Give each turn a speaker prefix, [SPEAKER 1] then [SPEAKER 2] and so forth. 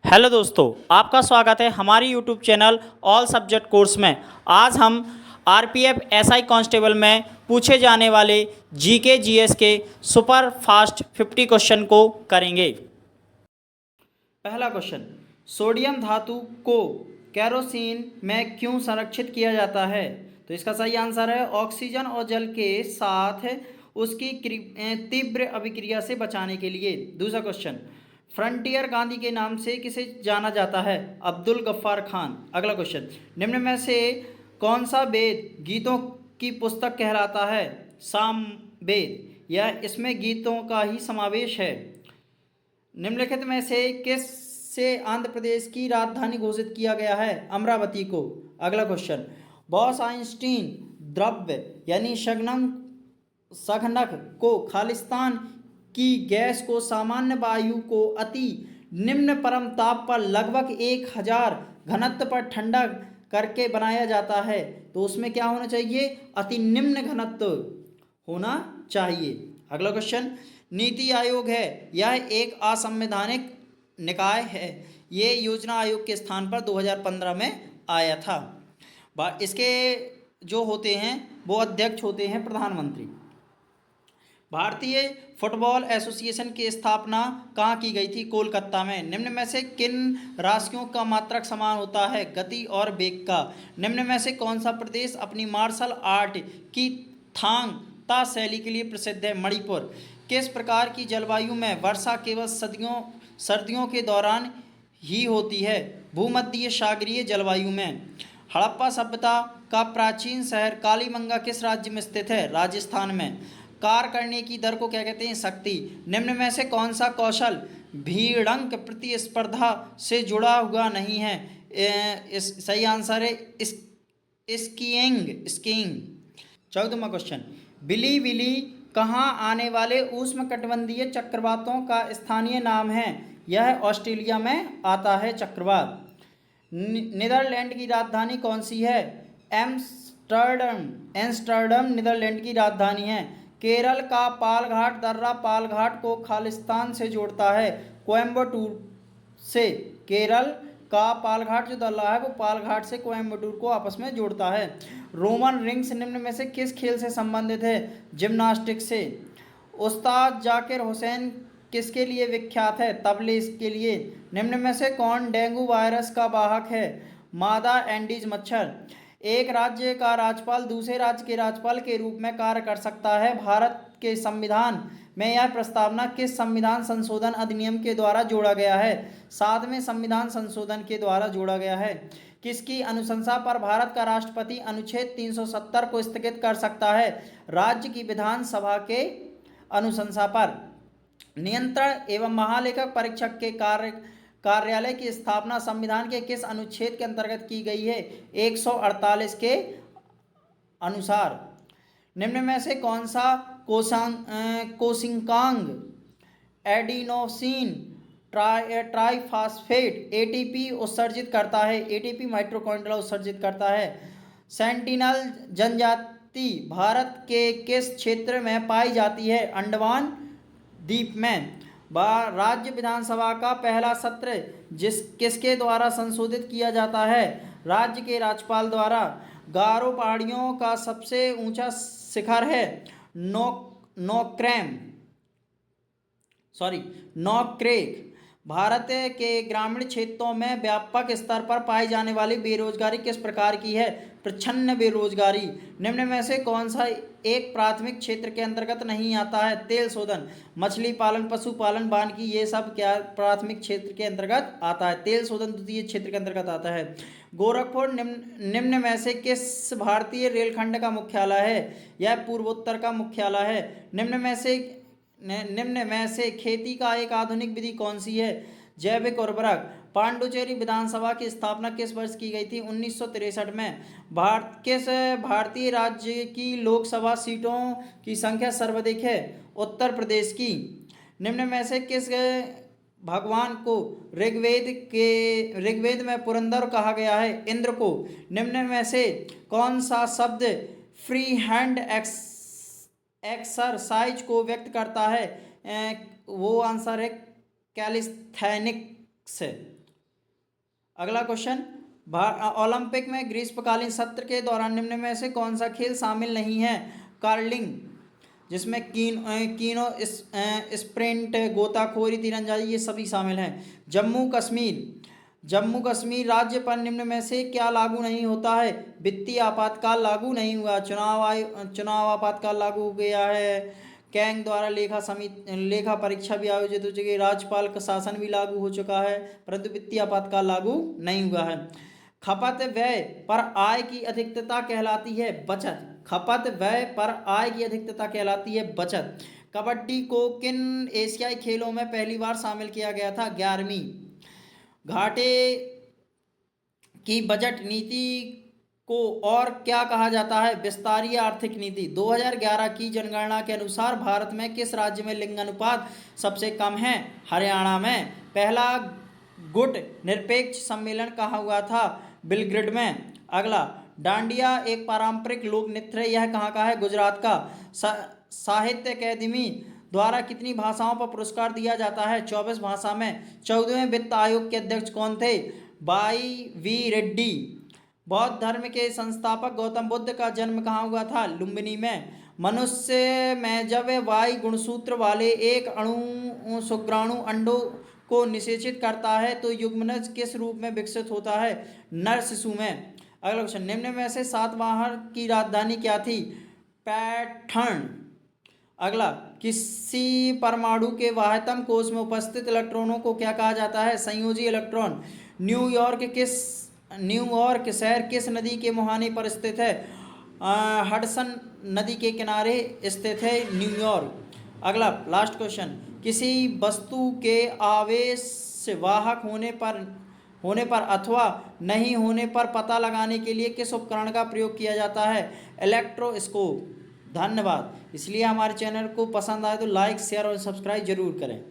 [SPEAKER 1] Hello दोस्तों, आपका स्वागत है हमारी YouTube channel all subject course में। आज हम आरपीएफ एसआई कांस्टेबल में पूछे जाने वाले जीके जीएस के सुपर फास्ट 50 क्वेश्चन को करेंगे। पहला क्वेश्चन, सोडियम धातु को केरोसिन में क्यों संरक्षित किया जाता है? तो इसका सही आंसर है ऑक्सीजन और जल के साथ उसकी तीव्र अभिक्रिया से बचाने के लिए। दूसरा क्वेश्चन, फ्रंटियर गांधी के नाम से किसे जाना जाता है? अब्दुल गफ्फार खान। अगला क्वेश्चन, निम्न में से कौन सा वेद गीतों की पुस्तक कहलाता है? साम वेद। यह इसमें गीतों का ही समावेश है। निम्नलिखित में से किससे आंध्र प्रदेश की राजधानी घोषित किया गया है? अमरावती को। अगला क्वेश्चन, बॉस आइंस्टीन द्रव्य यानी सघनक को खालिस्तान की गैस को सामान्य वायु को अति निम्न परम ताप पर लगभग 1000 घनत्व पर ठंडा करके बनाया जाता है। तो उसमें क्या होना चाहिए? अति निम्न घनत्व होना चाहिए। अगला क्वेश्चन, नीति आयोग है यह एक असंवैधानिक निकाय है। ये योजना आयोग के स्थान पर 2015 में आया था। इसके जो होते हैं वो अध्यक्ष होते हैं प्रधानमंत्री। भारतीय फुटबॉल एसोसिएशन की स्थापना कहाँ की गई थी? कोलकाता में। निम्न में से किन राशियों का मात्रक समान होता है? गति और वेग का। निम्न में से कौन सा प्रदेश अपनी मार्शल आर्ट की थांग ता शैली के लिए प्रसिद्ध है? मणिपुर। किस प्रकार की जलवायु में वर्षा केवल सर्दियों के दौरान ही होती है? भूमध्य सागरीय जलवायु में। हड़प्पा सभ्यता का प्राचीन शहर कालीबंगा किस राज्य में स्थित है? राजस्थान में। कार्य करने की दर को क्या कहते हैं? शक्ति। निम्न में से कौन सा कौशल भिड़ंक प्रतिस्पर्धा से जुड़ा हुआ नहीं है? इस सही आंसर है स्कीइंग। 14वां क्वेश्चन, बिली विली कहाँ आने वाले उष्णकटिबंधीय चक्रवातों का स्थानीय नाम है? यह ऑस्ट्रेलिया में आता है चक्रवात। नीदरलैंड की राजधानी कौन सी है? एम्स्टर्डम नीदरलैंड की राजधानी है। केरल का पालघाट दर्रा पालघाट को खालिस्तान से जोड़ता है कोयम्बटूर से। केरल का पालघाट जो दर्रा है वो पालघाट से कोयम्बटूर को आपस में जोड़ता है। रोमन रिंग्स निम्न में से किस खेल से संबंधित है? जिम्नास्टिक्स से। उस्ताद जाकिर हुसैन किसके लिए विख्यात है? तबले के लिए। निम्न में से कौन डेंगू वायरस का वाहक है? मादा एंडीज मच्छर। एक राज्य का राज्यपाल दूसरे राज्य के राज्यपाल के रूप में कार्य कर सकता है। भारत के संविधान में यह प्रस्तावना किस संविधान संशोधन अधिनियम के द्वारा जोड़ा गया है? 7वें संविधान संशोधन के द्वारा जोड़ा गया है। किसकी अनुशंसा पर भारत का राष्ट्रपति अनुच्छेद 370 को स्थगित कर सकता है? राज्य की विधानसभा के अनुशंसा पर। नियंत्रण एवं महालेखक परीक्षक के कार्यालय की स्थापना संविधान के किस अनुच्छेद के अंतर्गत की गई है? 148 के अनुसार। निम्न में से कौन सा कोशिकांग एडिनोसिन ट्राइफॉस्फेट एटीपी उत्सर्जित करता है? एटीपी माइटोकॉन्ड्रिया उत्सर्जित करता है। सेंटिनल जनजाति भारत के किस क्षेत्र में पाई जाती है? अंडमान द्वीप में। राज्य विधानसभा का पहला सत्र किसके द्वारा संशोधित किया जाता है? राज्य के राज्यपाल द्वारा। गारो पहाड़ियों का सबसे ऊंचा शिखर है नोक्रेक। भारत के ग्रामीण क्षेत्रों में व्यापक स्तर पर पाई जाने वाली बेरोजगारी किस प्रकार की है? प्रच्छन्न बेरोजगारी। निम्न में से कौन सा एक प्राथमिक क्षेत्र के अंतर्गत नहीं आता है? तेल शोधन, मछली पालन, पशुपालन, वानिकी, ये सब क्या प्राथमिक क्षेत्र के अंतर्गत आता है? तेल शोधन द्वितीय क्षेत्र के अंतर्गत आता है। गोरखपुर निम्न में से किस भारतीय रेलखंड का मुख्यालय है? यह पूर्वोत्तर का मुख्यालय है। निम्न में से खेती का एक आधुनिक विधि कौन सी है? जैविक उर्वरक। पांडुचेरी विधानसभा की स्थापना किस वर्ष की गई थी? 1963 में। किस भारतीय राज्य की लोकसभा सीटों की संख्या सर्वाधिक है? उत्तर प्रदेश की। निम्न में से किस भगवान को ऋग्वेद में पुरंदर कहा गया है? इंद्र को। निम्न में से कौन सा शब्द फ्री हैंड एक्सरसाइज को व्यक्त करता है? वो आंसर है कैलिस्थेनिक्स। अगला क्वेश्चन, ओलंपिक में ग्रीष्मकालीन सत्र के दौरान निम्न में से कौन सा खेल शामिल नहीं है? कर्लिंग, जिसमें कीनो स्प्रिंट, गोताखोरी, तीरंदाजी, ये सभी शामिल हैं। जम्मू कश्मीर राज्य पर निम्न में से क्या लागू नहीं होता है? वित्तीय आपातकाल लागू नहीं हुआ, चुनाव आपातकाल लागू हो गया है, कैंग द्वारा लेखा परीक्षा भी आयोजित हो चुकी है, राज्यपाल का शासन भी लागू हो चुका है, परंतु वित्तीय आपातकाल लागू नहीं हुआ है। खपत व्यय पर आय की अधिकता कहलाती है बचत। खपत व्यय पर आय की अधिकता कहलाती है बचत। कबड्डी को किन एशियाई खेलों में पहली बार शामिल किया गया था? 11वीं। घाटे की बजट नीति को और क्या कहा जाता है? विस्तारीय आर्थिक नीति। 2011 की जनगणना के अनुसार भारत में किस राज्य में लिंग अनुपात सबसे कम है? हरियाणा में। पहला गुट निरपेक्ष सम्मेलन कहाँ हुआ था? बिलग्रेड में। अगला, डांडिया एक पारंपरिक लोक नृत्य है, यह कहाँ का है? गुजरात का। साहित्य अकादमी द्वारा कितनी भाषाओं पर पुरस्कार दिया जाता है? 24 भाषा में। 14वें वित्त आयोग के अध्यक्ष कौन थे? Y V Reddy. बौद्ध धर्म के संस्थापक गौतम बुद्ध का जन्म कहाँ हुआ था? लुम्बिनी में। मनुष्य में जब वाई गुणसूत्र वाले एक अणु शुक्राणु अंडों को निषेचित करता है तो युग्मनज किस रूप में विकसित होता है? नर शिशु में। अगला क्वेश्चन, निम्न में से सातवाहन की राजधानी क्या थी? पैठण। अगला, किसी परमाणु के बाह्यतम कोश में उपस्थित इलेक्ट्रॉनों को क्या कहा जाता है? संयोजी इलेक्ट्रॉन। न्यूयॉर्क शहर किस नदी के मुहाने पर स्थित है? हडसन नदी के किनारे स्थित है न्यूयॉर्क। अगला लास्ट क्वेश्चन, किसी वस्तु के आवेश वाहक होने पर अथवा नहीं होने पर पता लगाने के लिए किस उपकरण का प्रयोग किया जाता है? इलेक्ट्रोस्कोप। धन्यवाद। इसलिए हमारे चैनल को पसंद आए तो लाइक, शेयर और सब्सक्राइब जरूर करें।